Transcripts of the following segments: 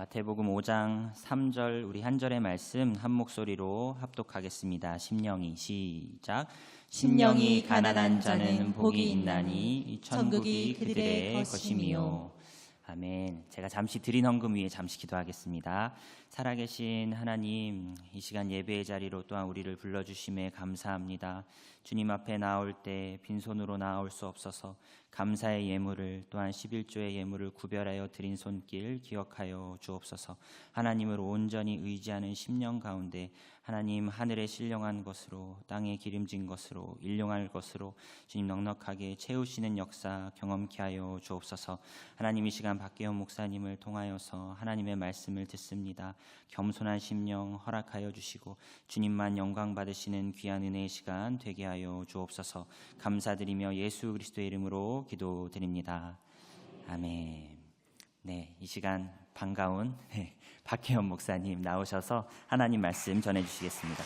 마태복음 5장 3절 우리 한 절의 말씀 한 목소리로 합독하겠습니다. 심령이 시작. 심령이 가난한 자는 복이 있나니 천국이 그들의 것임이요. 아멘. 제가 잠시 드린 헌금 위에 잠시 기도하겠습니다. 살아계신 하나님, 이 시간 예배의 자리로 또한 우리를 불러주심에 감사합니다. 주님 앞에 나올 때 빈손으로 나올 수 없어서 감사의 예물을 또한 11조의 예물을 구별하여 드린 손길 기억하여 주옵소서. 하나님을 온전히 의지하는 심령 가운데 하나님 하늘에 신령한 것으로 땅에 기름진 것으로 일용할 것으로 주님 넉넉하게 채우시는 역사 경험케 하여 주옵소서. 하나님 이 시간 박계현 목사님을 통하여서 하나님의 말씀을 듣습니다. 겸손한 심령 허락하여 주시고 주님만 영광 받으시는 귀한 은혜의 시간 되게 하여 주옵소서. 감사드리며 예수 그리스도의 이름으로 기도드립니다. 아멘. 네, 이 시간 반가운 박혜연 목사님 나오셔서 하나님 말씀 전해주시겠습니다.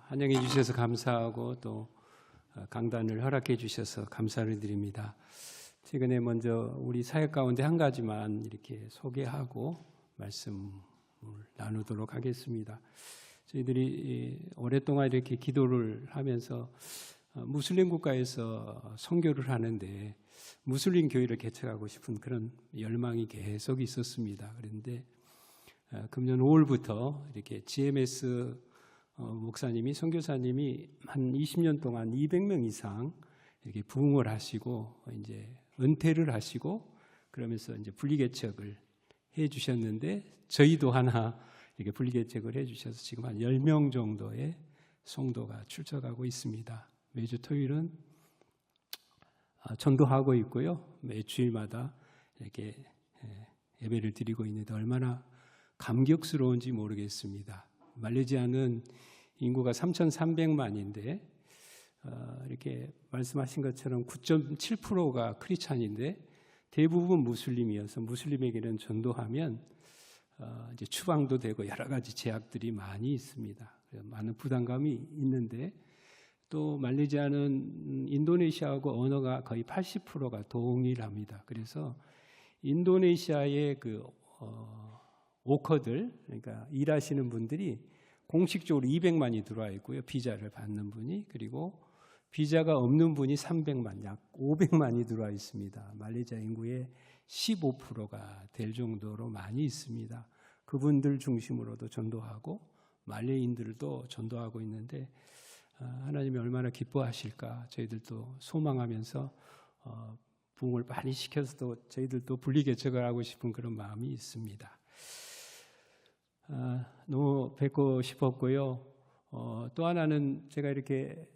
환영해 주셔서 감사하고 또 강단을 허락해 주셔서 감사를 드립니다. 최근에 먼저 우리 사역 가운데 한 가지만 이렇게 소개하고 말씀을 나누도록 하겠습니다. 저희들이 오랫동안 이렇게 기도를 하면서 무슬림 국가에서 선교를 하는데 무슬림 교회를 개척하고 싶은 그런 열망이 계속 있었습니다. 그런데 금년 5월부터 이렇게 GMS 목사님이 선교사님이 한 20년 동안 200명 이상 이렇게 부흥을 하시고 이제 은퇴를 하시고 그러면서 이제 분리개척을 해 주셨는데 저희도 하나 이렇게 분리개척을 해 주셔서 지금 한 10명 정도의 성도가 출석하고 있습니다. 매주 토요일은 전도하고 있고요. 매 주일마다 이렇게 예배를 드리고 있는데 얼마나 감격스러운지 모르겠습니다. 말레이시아는 인구가 3,300만인데 이렇게 말씀하신 것처럼 9.7%가 크리스찬인데 대부분 무슬림이어서 무슬림에게는 전도하면 이제 추방도 되고 여러 가지 제약들이 많이 있습니다. 많은 부담감이 있는데 또 말레이시아는 인도네시아하고 언어가 거의 80%가 동일합니다. 그래서 인도네시아의 그 워커들, 그러니까 일하시는 분들이 공식적으로 200만이 들어와 있고요. 비자를 받는 분이. 그리고 비자가 없는 분이 300만, 약 500만이 들어와 있습니다. 말레이시아 인구의 15%가 될 정도로 많이 있습니다. 그분들 중심으로도 전도하고 말레이인들도 전도하고 있는데 하나님이 얼마나 기뻐하실까 저희들도 소망하면서 부흥을 많이 시켜서 저희들도 분리개척을 하고 싶은 그런 마음이 있습니다. 너무 뵙고 싶었고요. 또 하나는 제가 이렇게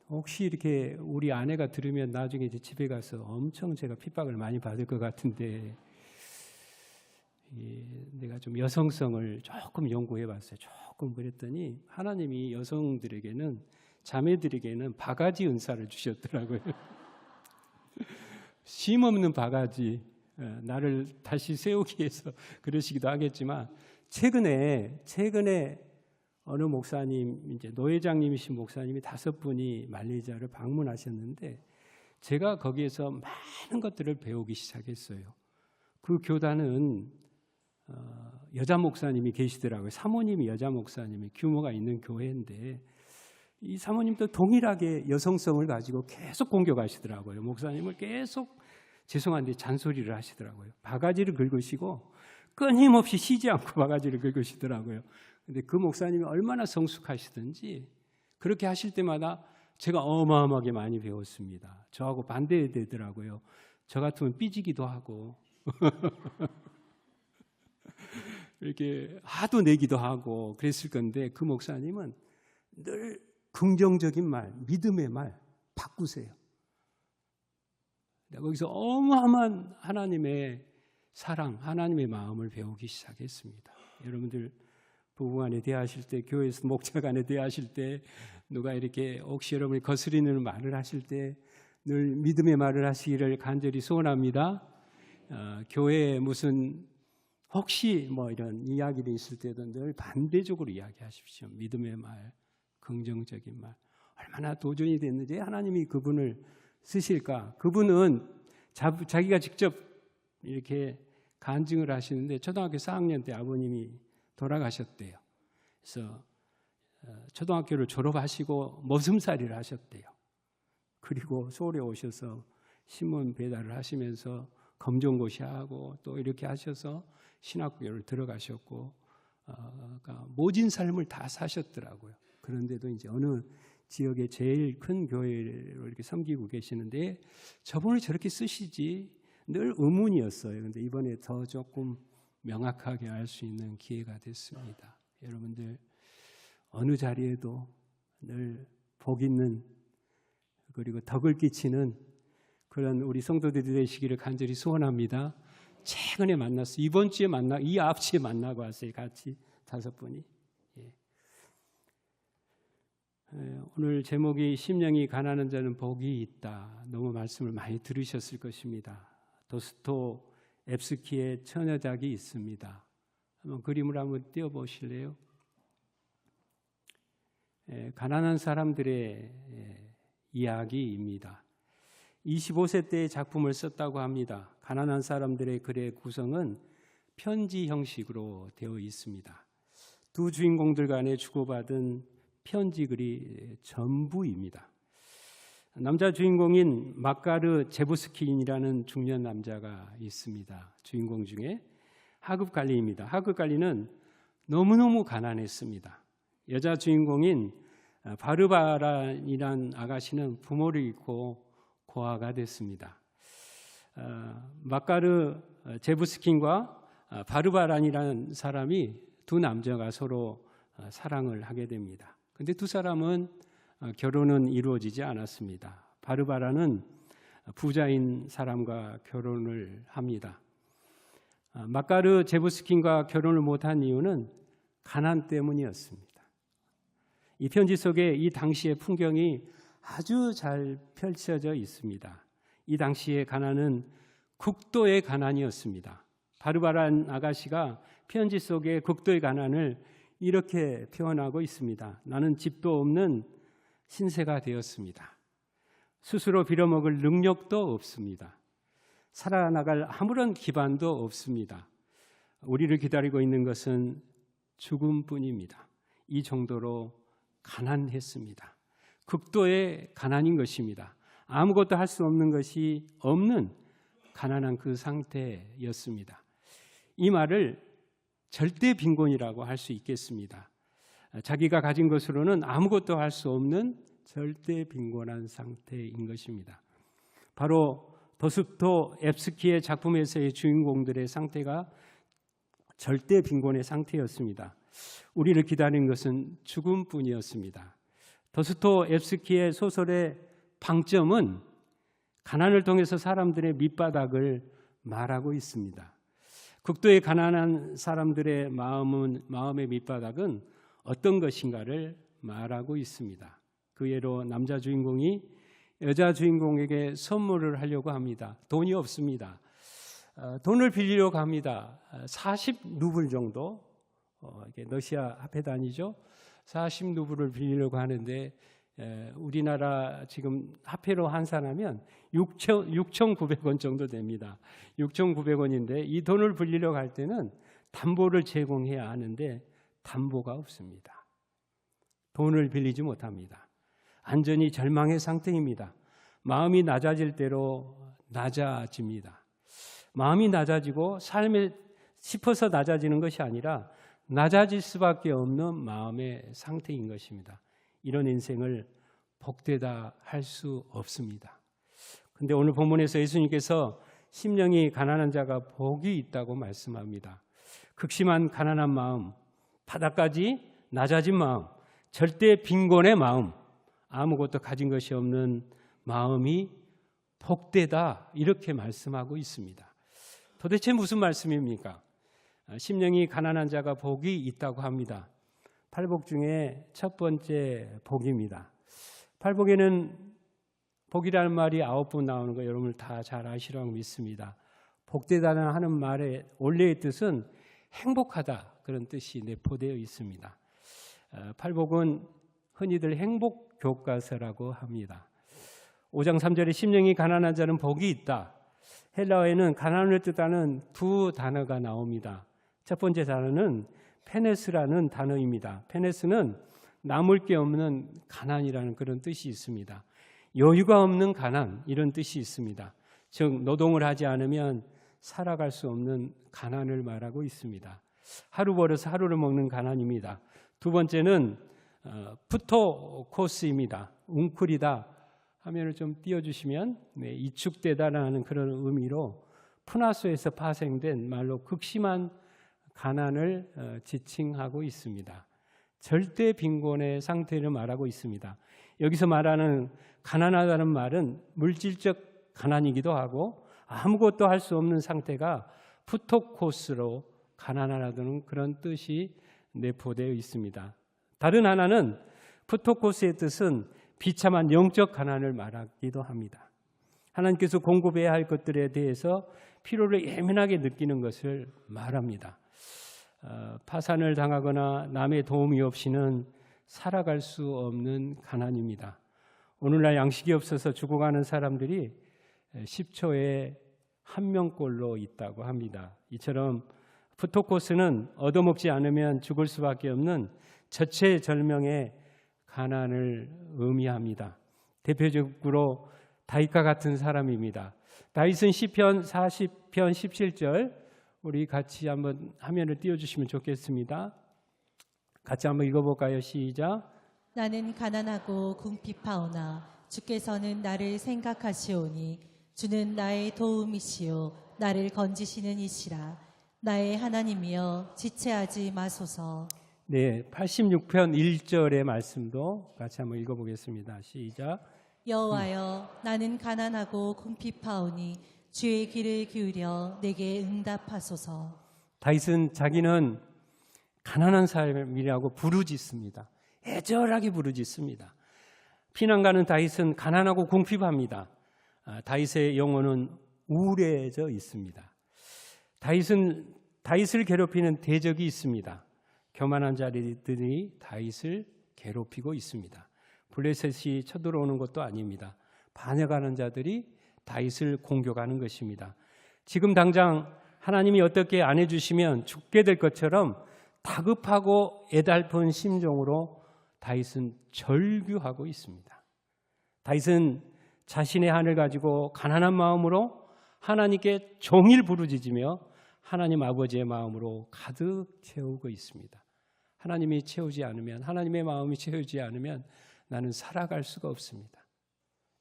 혹시 이렇게 우리 아내가 들으면 나중에 이제 집에 가서 엄청 제가 핍박을 많이 받을 것 같은데 내가 좀 여성성을 조금 연구해 봤어요. 조금 그랬더니 하나님이 여성들에게는 자매들에게는 바가지 은사를 주셨더라고요. 쉼없는 바가지, 나를 다시 세우기 위해서 그러시기도 하겠지만 최근에 어느 목사님, 이제 노회장님이신 목사님이 5분이 말레이시아를 방문하셨는데 제가 거기에서 많은 것들을 배우기 시작했어요. 그 교단은 여자 목사님이 계시더라고요. 사모님이 여자 목사님이 규모가 있는 교회인데 이 사모님도 동일하게 여성성을 가지고 계속 공격하시더라고요. 목사님을 계속 죄송한데 잔소리를 하시더라고요. 바가지를 긁으시고 끊임없이 쉬지 않고 바가지를 긁으시더라고요. 근데 그 목사님이 얼마나 성숙하시든지 그렇게 하실 때마다 제가 어마어마하게 많이 배웠습니다. 저하고 반대되더라고요. 저 같으면 삐지기도 하고 이렇게 하도 내기도 하고 그랬을 건데 그 목사님은 늘 긍정적인 말, 믿음의 말 바꾸세요. 거기서 어마어마한 하나님의 사랑, 하나님의 마음을 배우기 시작했습니다. 여러분들 부부간에 대하실 때, 교회에서 목자간에 대하실 때, 누가 이렇게 혹시 여러분이 거스리는 말을 하실 때 늘 믿음의 말을 하시기를 간절히 소원합니다. 교회에 무슨 혹시 뭐 이런 이야기도 있을 때도 늘 반대적으로 이야기하십시오. 믿음의 말, 긍정적인 말. 얼마나 도전이 됐는지 하나님이 그분을 쓰실까? 그분은 자기가 직접 이렇게 간증을 하시는데 초등학교 4학년 때 아버님이 돌아가셨대요. 그래서 초등학교를 졸업하시고 머슴살이를 하셨대요. 그리고 서울에 오셔서 신문 배달을 하시면서 검정고시하고 또 이렇게 하셔서 신학교를 들어가셨고 그러니까 모진 삶을 다 사셨더라고요. 그런데도 이제 어느 지역의 제일 큰 교회로 이렇게 섬기고 계시는데 저분을 저렇게 쓰시지 늘 의문이었어요. 그런데 이번에 더 조금 명확하게 알 수 있는 기회가 됐습니다. 여러분들 어느 자리에도 늘 복 있는 그리고 덕을 끼치는 그런 우리 성도들이 되시기를 간절히 소원합니다. 최근에 만났어요. 이번 주에 이 앞주에 만나고 왔어요. 같이 5분이. 오늘 제목이 심령이 가난한 자는 복이 있다. 너무 말씀을 많이 들으셨을 것입니다. 도스토옙스키의 처녀작이 있습니다. 한번 그림을 한번 띄워보실래요? 가난한 사람들의 이야기입니다. 25세 때의 작품을 썼다고 합니다. 가난한 사람들의 글의 구성은 편지 형식으로 되어 있습니다. 두 주인공들 간에 주고받은 편지 글이 전부입니다. 남자 주인공인 마카르 제부스킨이라는 중년 남자가 있습니다. 주인공 중에 하급갈리입니다. 하급갈리는 너무너무 가난했습니다. 여자 주인공인 바르바란이란 아가씨는 부모를 잃고 고아가 됐습니다. 마카르 제부스킨과 바르바란이라는 사람이 두 남자가 서로 사랑을 하게 됩니다. 그런데 두 사람은 결혼은 이루어지지 않았습니다. 바르바라는 부자인 사람과 결혼을 합니다. 마카르 제부스킨과 결혼을 못한 이유는 가난 때문이었습니다. 이 편지 속에 이 당시의 풍경이 아주 잘 펼쳐져 있습니다. 이 당시의 가난은 극도의 가난이었습니다. 바르바란 아가씨가 편지 속에 극도의 가난을 이렇게 표현하고 있습니다. 나는 집도 없는 신세가 되었습니다. 스스로 빌어먹을 능력도 없습니다. 살아나갈 아무런 기반도 없습니다. 우리를 기다리고 있는 것은 죽음뿐입니다. 이 정도로 가난했습니다. 극도의 가난인 것입니다. 아무것도 할 수 없는 것이 없는 가난한 그 상태였습니다. 이 말을 절대 빈곤이라고 할 수 있겠습니다. 자기가 가진 것으로는 아무것도 할 수 없는 절대 빈곤한 상태인 것입니다. 바로 도스토옙스키의 작품에서의 주인공들의 상태가 절대 빈곤의 상태였습니다. 우리를 기다린 것은 죽음뿐이었습니다. 도스토옙스키의 소설의 방점은 가난을 통해서 사람들의 밑바닥을 말하고 있습니다. 극도의 가난한 사람들의 마음의 밑바닥은 어떤 것인가를 말하고 있습니다. 그 예로 남자 주인공이 여자 주인공에게 선물을 하려고 합니다. 돈이 없습니다. 돈을 빌리려고 합니다. 40루블 정도, 이게 러시아 화폐 단위죠. 40루블을 빌리려고 하는데 우리나라 지금 화폐로 환산하면 6,900원 정도 됩니다. 6,900원인데 이 돈을 빌리려고 할 때는 담보를 제공해야 하는데 담보가 없습니다. 돈을 빌리지 못합니다. 완전히 절망의 상태입니다. 마음이 낮아질 대로 낮아집니다. 마음이 낮아지고 삶에 싶어서 낮아지는 것이 아니라 낮아질 수밖에 없는 마음의 상태인 것입니다. 이런 인생을 복되다 할 수 없습니다. 그런데 오늘 본문에서 예수님께서 심령이 가난한 자가 복이 있다고 말씀합니다. 극심한 가난한 마음, 바닥까지 낮아진 마음, 절대 빈곤의 마음, 아무것도 가진 것이 없는 마음이 복되다 이렇게 말씀하고 있습니다. 도대체 무슨 말씀입니까? 심령이 가난한 자가 복이 있다고 합니다. 팔복 중에 첫 번째 복입니다. 팔복에는 복이라는 말이 9번 나오는 거 여러분 다 잘 아시라고 믿습니다. 복되다는 하는 말의 원래의 뜻은 행복하다 그런 뜻이 내포되어 있습니다. 팔복은 흔히들 행복 교과서라고 합니다. 5장 3절에 심령이 가난한 자는 복이 있다. 헬라어에는 가난을 뜻하는 두 단어가 나옵니다. 첫 번째 단어는 페네스라는 단어입니다. 페네스는 남을 게 없는 가난이라는 그런 뜻이 있습니다. 여유가 없는 가난, 이런 뜻이 있습니다. 즉 노동을 하지 않으면 살아갈 수 없는 가난을 말하고 있습니다. 하루 벌어서 하루를 먹는 가난입니다. 두 번째는 푸토코스입니다. 웅크리다 화면을 좀 띄워주시면 이축되다라는 그런 의미로 푸나소에서 파생된 말로 극심한 가난을 지칭하고 있습니다. 절대 빈곤의 상태를 말하고 있습니다. 여기서 말하는 가난하다는 말은 물질적 가난이기도 하고 아무것도 할 수 없는 상태가 푸토코스로 가난하다는 그런 뜻이 내포되어 있습니다. 다른 하나는 푸토코스의 뜻은 비참한 영적 가난을 말하기도 합니다. 하나님께서 공급해야 할 것들에 대해서 필요를 예민하게 느끼는 것을 말합니다. 파산을 당하거나 남의 도움이 없이는 살아갈 수 없는 가난입니다. 오늘날 양식이 없어서 죽어가는 사람들이 10초에 1명꼴로 있다고 합니다. 이처럼 푸토코스는 얻어먹지 않으면 죽을 수밖에 없는 절체절명의 가난을 의미합니다. 대표적으로 다윗과 같은 사람입니다. 다윗은 시편 40편 17절 우리 같이 한번 화면을 띄워주시면 좋겠습니다. 같이 한번 읽어볼까요? 시작. 나는 가난하고 궁핍하오나 주께서는 나를 생각하시오니 주는 나의 도움이시요 나를 건지시는 이시라. 나의 하나님이여 지체하지 마소서. 네, 86편 1절의 말씀도 같이 한번 읽어보겠습니다. 시작. 여호와여 나는 가난하고 궁핍하오니 주의 귀를 기울여 내게 응답하소서. 다윗은 자기는 가난한 사람이라고 부르짖습니다. 애절하게 부르짖습니다. 피난 가는 다윗은 가난하고 궁핍합니다. 다윗의 영혼은 우울해져 있습니다. 다윗은 다윗을 괴롭히는 대적이 있습니다. 교만한 자들이 다윗을 괴롭히고 있습니다. 블레셋이 쳐들어오는 것도 아닙니다. 반역하는 자들이 다윗을 공격하는 것입니다. 지금 당장 하나님이 어떻게 안 해주시면 죽게 될 것처럼 다급하고 애달픈 심정으로 다윗은 절규하고 있습니다. 다윗은 자신의 한을 가지고 가난한 마음으로 하나님께 종일 부르짖으며 하나님 아버지의 마음으로 가득 채우고 있습니다. 하나님이 채우지 않으면, 하나님의 마음이 채우지 않으면 나는 살아갈 수가 없습니다.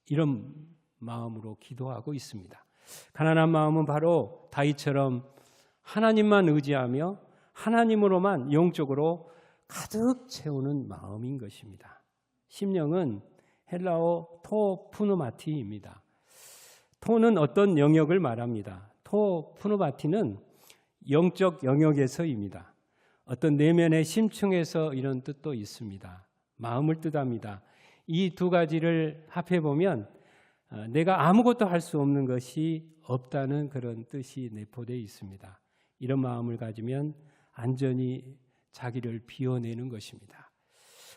이런 마음으로 기도하고 있습니다. 가난한 마음은 바로 다윗처럼 하나님만 의지하며 하나님으로만 영적으로 가득 채우는 마음인 것입니다. 심령은 헬라어 토푸노마티입니다. 토는 어떤 영역을 말합니다. 토푸노마티는 영적 영역에서입니다. 어떤 내면의 심층에서 이런 뜻도 있습니다. 마음을 뜻합니다. 이 두 가지를 합해보면 내가 아무것도 할 수 없는 것이 없다는 그런 뜻이 내포되어 있습니다. 이런 마음을 가지면 안전히 자기를 비워내는 것입니다.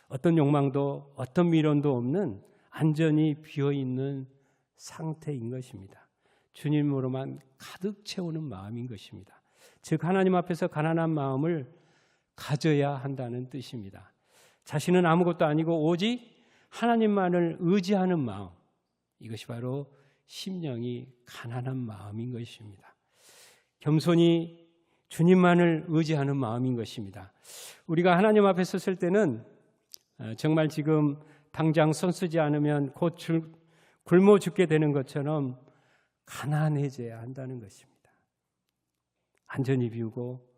어떤 욕망도 어떤 미련도 없는 안전히 비어있는 상태인 것입니다. 주님으로만 가득 채우는 마음인 것입니다. 즉 하나님 앞에서 가난한 마음을 가져야 한다는 뜻입니다. 자신은 아무것도 아니고 오직 하나님만을 의지하는 마음, 이것이 바로 심령이 가난한 마음인 것입니다. 겸손히 주님만을 의지하는 마음인 것입니다. 우리가 하나님 앞에 섰을 때는 정말 지금 당장 손쓰지 않으면 곧 굶어 죽게 되는 것처럼 가난해져야 한다는 것입니다. 안전히 비우고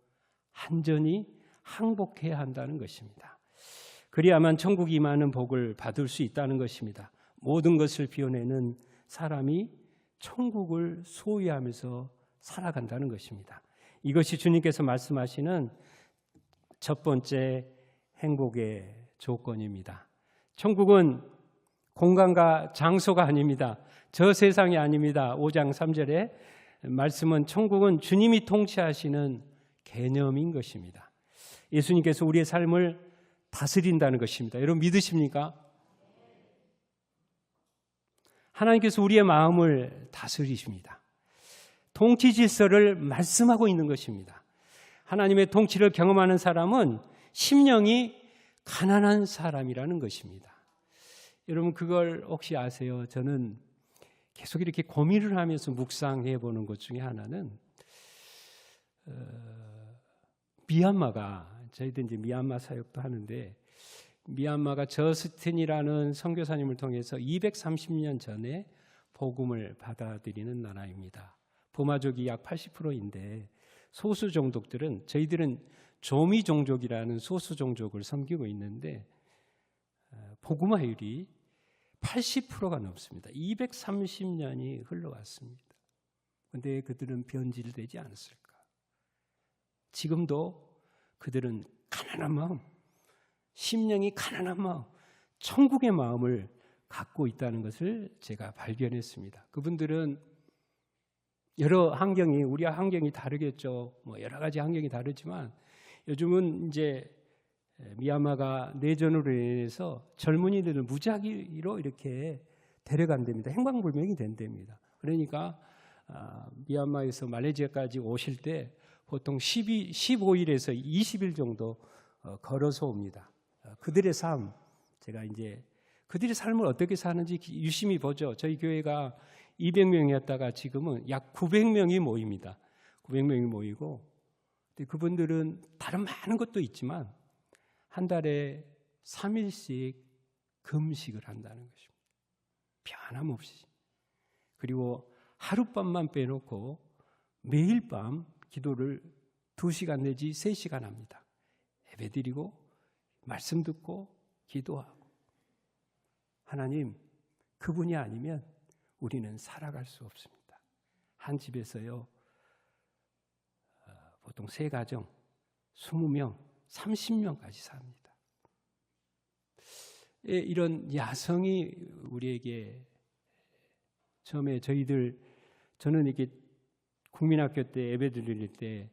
한전히 항복해야 한다는 것입니다. 그리야만 천국이 임하는 복을 받을 수 있다는 것입니다. 모든 것을 비워내는 사람이 천국을 소유하면서 살아간다는 것입니다. 이것이 주님께서 말씀하시는 첫 번째 행복의 조건입니다. 천국은 공간과 장소가 아닙니다. 저 세상이 아닙니다. 5장 3절에 말씀은 천국은 주님이 통치하시는 개념인 것입니다. 예수님께서 우리의 삶을 다스린다는 것입니다. 여러분 믿으십니까? 하나님께서 우리의 마음을 다스리십니다. 통치 질서를 말씀하고 있는 것입니다. 하나님의 통치를 경험하는 사람은 심령이 가난한 사람이라는 것입니다. 여러분 그걸 혹시 아세요? 저는 계속 이렇게 고민을 하면서 묵상해 보는 것 중에 하나는 미얀마가, 저희도 이제 미얀마 사역도 하는데, 미얀마가 저스틴이라는 선교사님을 통해서 230년 전에 복음을 받아들이는 나라입니다. 부마족이 약 80%인데 소수 종족들은, 저희들은 조미 종족이라는 소수 종족을 섬기고 있는데 복음화율이 80%가 넘습니다. 230년이 흘러왔습니다. 그런데 그들은 변질되지 않았을까? 지금도 그들은 가난한 마음, 심령이 가난한 마음, 천국의 마음을 갖고 있다는 것을 제가 발견했습니다. 그분들은 여러 환경이, 우리와 환경이 다르겠죠. 뭐 여러 가지 환경이 다르지만 요즘은 이제 미얀마가 내전으로 인해서 젊은이들을 무작위로 이렇게 데려간답니다. 행방불명이 된답니다. 그러니까 미얀마에서 말레이시아까지 오실 때 보통 15일에서 20일 정도 걸어서 옵니다. 그들의 삶, 제가 이제 그들의 삶을 어떻게 사는지 유심히 보죠. 저희 교회가 200명이었다가 지금은 약 900명이 모입니다. 900명이 모이고, 그분들은 다른 많은 것도 있지만 한 달에 3일씩 금식을 한다는 것입니다. 변함없이. 그리고 하룻밤만 빼놓고 매일 밤 기도를 2시간 내지 3시간 합니다. 예배드리고 말씀 듣고 기도하고. 하나님, 그분이 아니면 우리는 살아갈 수 없습니다. 한 집에서요, 보통 3가정, 20명, 30명까지 삽니다. 이런 야성이 우리에게 처음에 저는 이렇게 국민학교 때 예배 드릴 때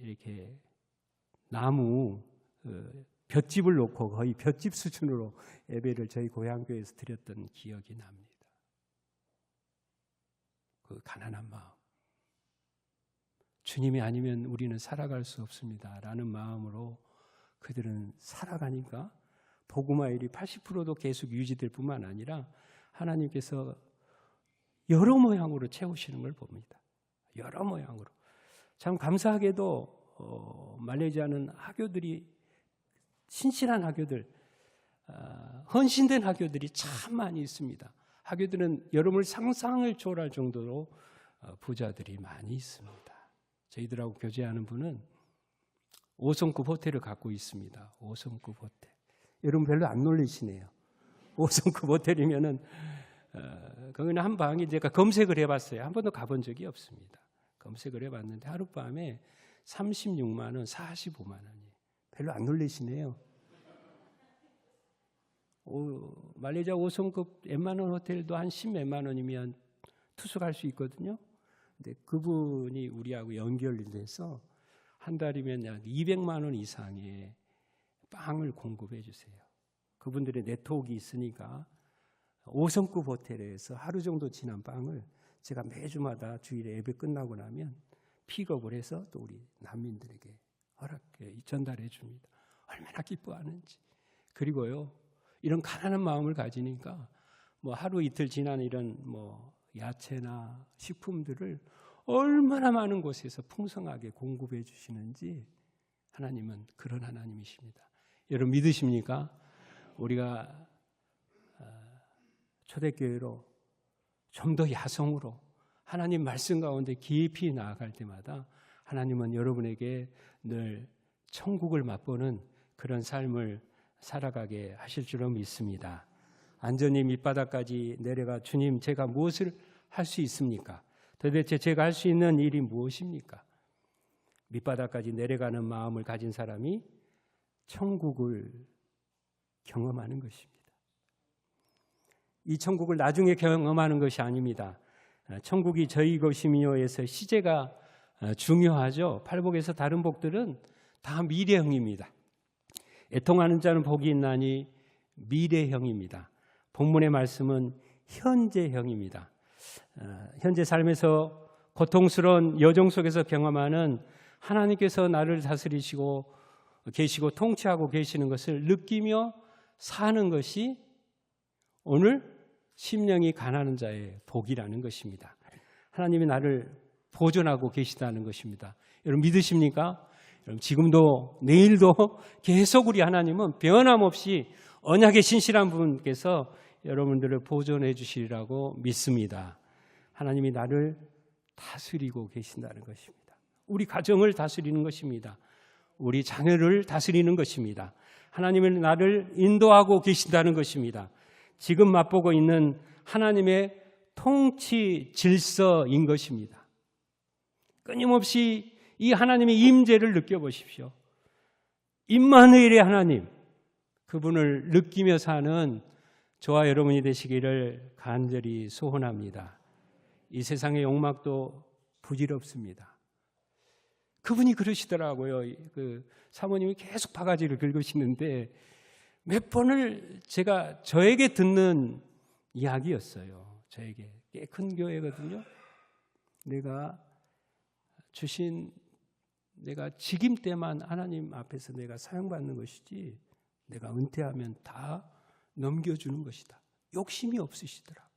이렇게 나무 볏짚을 놓고 거의 볏짚 수준으로 예배를 저희 고향교회에서 드렸던 기억이 납니다. 그 가난한 마음, 주님이 아니면 우리는 살아갈 수 없습니다 라는 마음으로 그들은 살아가니까 복음화율이 80%도 계속 유지될 뿐만 아니라 하나님께서 여러 모양으로 채우시는 걸 봅니다. 여러 모양으로. 참 감사하게도 말레이시아는 학교들이, 신실한 학교들, 헌신된 학교들이 참 많이 있습니다. 학교들은 여러분을 상상을 초월할 정도로 부자들이 많이 있습니다. 저희들하고 교제하는 분은 5성급 호텔을 갖고 있습니다. 5성급 호텔. 여러분 별로 안 놀리시네요. 5성급 호텔이면은 거기는 한 방에 제가 검색을 해봤어요. 한 번도 가본 적이 없습니다. 검색을 해봤는데 하룻밤에 36만 원, 45만 원이에요. 별로 안 놀리시네요. 말레이시아 5성급 웬만한 호텔도 한 10몇만 원이면 투숙할 수 있거든요. 근데 그분이 우리하고 연결이 돼서 한 달이면 약 200만 원 이상의 빵을 공급해 주세요. 그분들의 네트워크가 있으니까 5성급 호텔에서 하루 정도 지난 빵을 제가 매주마다 주일에 예배 끝나고 나면 픽업을 해서 또 우리 난민들에게 전달해 줍니다. 얼마나 기뻐하는지. 그리고요, 이런 가난한 마음을 가지니까 뭐 하루 이틀 지난 이런 뭐 야채나 식품들을 얼마나 많은 곳에서 풍성하게 공급해 주시는지, 하나님은 그런 하나님이십니다. 여러분 믿으십니까? 우리가 초대교회로 좀 더 야성으로 하나님 말씀 가운데 깊이 나아갈 때마다 하나님은 여러분에게 늘 천국을 맛보는 그런 삶을 살아가게 하실 줄로 믿습니다. 안전히 밑바닥까지 내려가 주님, 제가 무엇을 할 수 있습니까? 도대체 제가 할 수 있는 일이 무엇입니까? 밑바닥까지 내려가는 마음을 가진 사람이 천국을 경험하는 것입니다. 이 천국을 나중에 경험하는 것이 아닙니다. 천국이 저희 것이며에서 시제가 중요하죠. 팔복에서 다른 복들은 다 미래형입니다. 애통하는 자는 복이 있나니 미래형입니다. 본문의 말씀은 현재형입니다. 현재 삶에서 고통스러운 여정 속에서 경험하는 하나님께서 나를 다스리시고 계시고 통치하고 계시는 것을 느끼며 사는 것이 오늘 심령이 가난한 자의 복이라는 것입니다. 하나님이 나를 보존하고 계시다는 것입니다. 여러분 믿으십니까? 여러분 지금도 내일도 계속 우리 하나님은 변함없이 언약의 신실한 분께서 여러분들을 보존해 주시리라고 믿습니다. 하나님이 나를 다스리고 계신다는 것입니다. 우리 가정을 다스리는 것입니다. 우리 자녀를 다스리는 것입니다. 하나님은 나를 인도하고 계신다는 것입니다. 지금 맛보고 있는 하나님의 통치 질서인 것입니다. 끊임없이 이 하나님의 임재를 느껴보십시오. 임마누엘의 하나님, 그분을 느끼며 사는 저와 여러분이 되시기를 간절히 소원합니다. 이 세상의 욕망도 부질없습니다. 그분이 그러시더라고요. 그 사모님이 계속 바가지를 긁으시는데 몇 번을 제가 저에게 듣는 이야기였어요. 저에게 꽤 큰 교회거든요. 내가 직임 때만 하나님 앞에서 내가 사용받는 것이지 내가 은퇴하면 다 넘겨주는 것이다. 욕심이 없으시더라고요.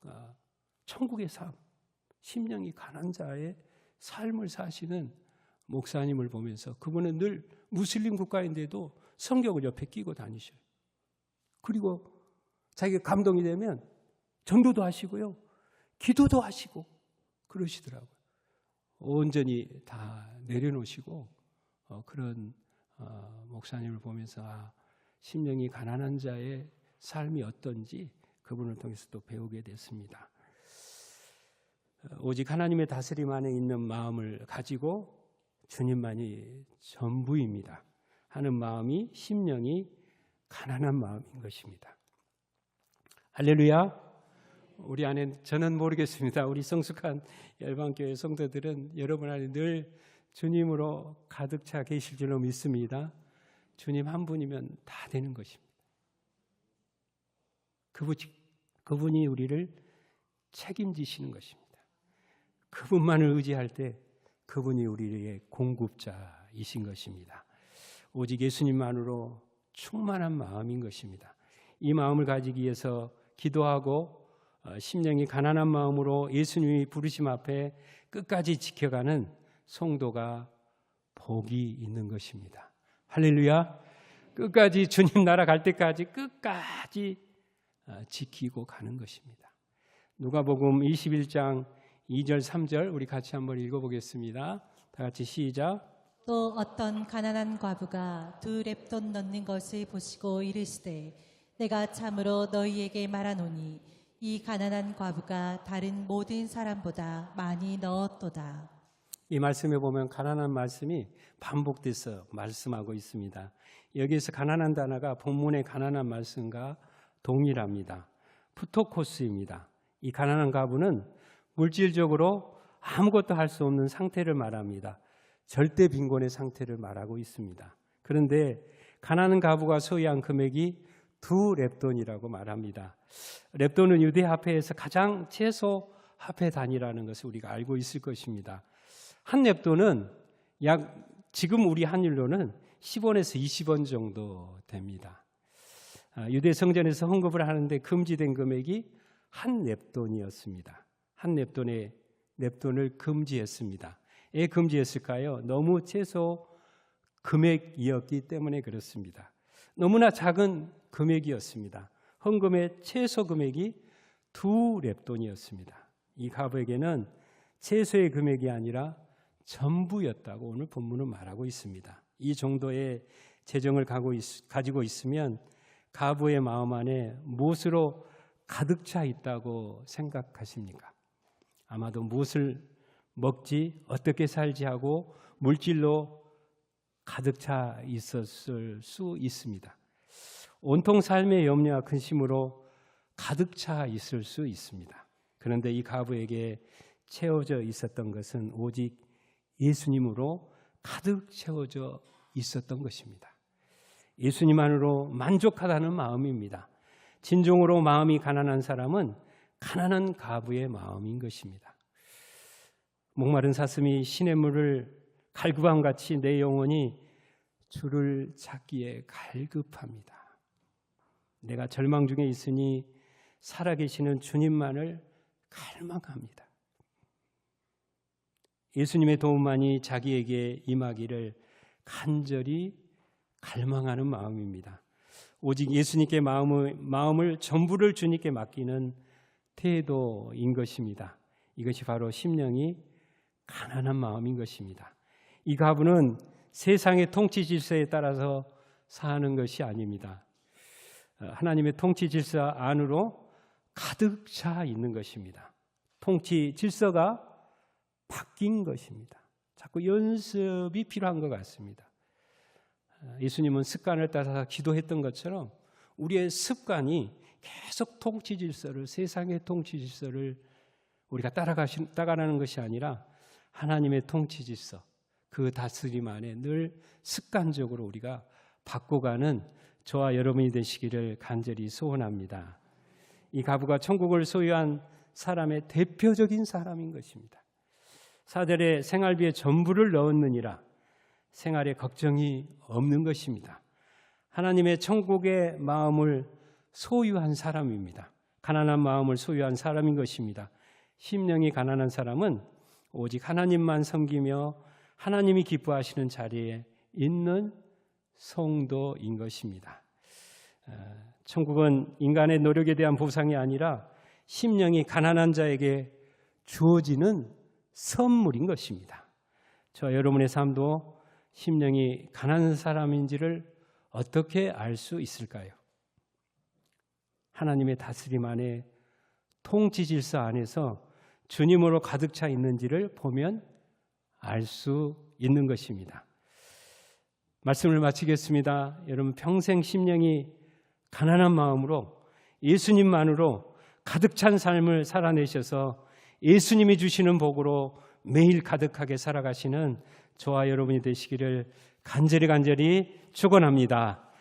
그러니까 천국의 삶, 심령이 가난한 자의 삶을 사시는 목사님을 보면서 그분은 늘 무슬림 국가인데도 성경을 옆에 끼고 다니셔요. 그리고 자기가 감동이 되면 전도도 하시고요. 기도도 하시고 그러시더라고요. 온전히 다 내려놓으시고 그런 목사님을 보면서 심령이 가난한 자의 삶이 어떤지 그분을 통해서 또 배우게 됐습니다. 오직 하나님의 다스림 안에 있는 마음을 가지고 주님만이 전부입니다 하는 마음이 심령이 가난한 마음인 것입니다. 할렐루야. 우리 안에 저는 모르겠습니다. 우리 성숙한 열방교회 성도들은 여러분 안에 늘 주님으로 가득 차 계실 줄로 믿습니다. 주님 한 분이면 다 되는 것입니다. 그분이 우리를 책임지시는 것입니다. 그분만을 의지할 때 그분이 우리의 공급자이신 것입니다. 오직 예수님만으로 충만한 마음인 것입니다. 이 마음을 가지기 위해서 기도하고 심령이 가난한 마음으로 예수님이 부르심 앞에 끝까지 지켜가는 성도가 복이 있는 것입니다. 할렐루야. 끝까지 주님 나라 갈 때까지 끝까지 지키고 가는 것입니다. 누가복음 21장 2절 3절 우리 같이 한번 읽어보겠습니다. 다 같이 시작. 또 어떤 가난한 과부가 2렙돈 넣는 것을 보시고 이르시되 내가 참으로 너희에게 말하노니 이 가난한 과부가 다른 모든 사람보다 많이 넣었도다. 이 말씀에 보면 가난한 말씀이 반복돼서 말씀하고 있습니다. 여기에서 가난한 단어가 본문의 가난한 말씀과 동일합니다. 푸토코스입니다. 이 가난한 과부는 물질적으로 아무것도 할 수 없는 상태를 말합니다. 절대 빈곤의 상태를 말하고 있습니다. 그런데 가난한 과부가 소유한 금액이 2렙돈이라고 말합니다. 렙돈은 유대 화폐에서 가장 최소 화폐 단위라는 것을 우리가 알고 있을 것입니다. 한 렙돈은 약 지금 우리 환율로는 10원에서 20원 정도 됩니다. 유대 성전에서 헌금을 하는데 금지된 금액이 한 렙돈이었습니다. 한 렙돈을 금지했습니다. 왜 금지했을까요? 너무 최소 금액이었기 때문에 그렇습니다. 너무나 작은 금액이었습니다. 헌금의 최소 금액이 2렙돈이었습니다. 이 과부에게는 최소의 금액이 아니라 전부였다고 오늘 본문은 말하고 있습니다. 이 정도의 재정을 가지고 있으면 과부의 마음 안에 무엇으로 가득 차 있다고 생각하십니까? 아마도 무엇을 먹지, 어떻게 살지 하고 물질로 가득 차 있었을 수 있습니다. 온통 삶의 염려와 근심으로 가득 차 있을 수 있습니다. 그런데 이 과부에게 채워져 있었던 것은 오직 예수님으로 가득 채워져 있었던 것입니다. 예수님 안으로 만족하다는 마음입니다. 진정으로 마음이 가난한 사람은 가난한 과부의 마음인 것입니다. 목마른 사슴이 시냇물을 갈급함 같이 내 영혼이 주를 찾기에 갈급합니다. 내가 절망 중에 있으니 살아계시는 주님만을 갈망합니다. 예수님의 도움만이 자기에게 임하기를 간절히 갈망하는 마음입니다. 오직 예수님께 마음을 전부를 주님께 맡기는 태도인 것입니다. 이것이 바로 심령이 가난한 마음인 것입니다. 이 과부는 세상의 통치 질서에 따라서 사는 것이 아닙니다. 하나님의 통치 질서 안으로 가득 차 있는 것입니다. 통치 질서가 바뀐 것입니다. 자꾸 연습이 필요한 것 같습니다. 예수님은 습관을 따라서 기도했던 것처럼 우리의 습관이 계속 통치 질서를, 세상의 통치 질서를 우리가 따라가는 것이 아니라 하나님의 통치 질서, 그 다스림 안에 늘 습관적으로 우리가 바꿔가는 저와 여러분이 되시기를 간절히 소원합니다. 이 과부가 천국을 소유한 사람의 대표적인 사람인 것입니다. 4절에 생활비에 전부를 넣었느니라. 생활에 걱정이 없는 것입니다. 하나님의 천국의 마음을 소유한 사람입니다. 가난한 마음을 소유한 사람인 것입니다. 심령이 가난한 사람은 오직 하나님만 섬기며 하나님이 기뻐하시는 자리에 있는 성도인 것입니다. 천국은 인간의 노력에 대한 보상이 아니라 심령이 가난한 자에게 주어지는 선물인 것입니다. 저와 여러분의 삶도 심령이 가난한 사람인지를 어떻게 알 수 있을까요? 하나님의 다스림 안에, 통치 질서 안에서 주님으로 가득 차 있는지를 보면 알 수 있는 것입니다. 말씀을 마치겠습니다. 여러분, 평생 심령이 가난한 마음으로 예수님만으로 가득 찬 삶을 살아내셔서 예수님이 주시는 복으로 매일 가득하게 살아가시는 저와 여러분이 되시기를 간절히 축원합니다.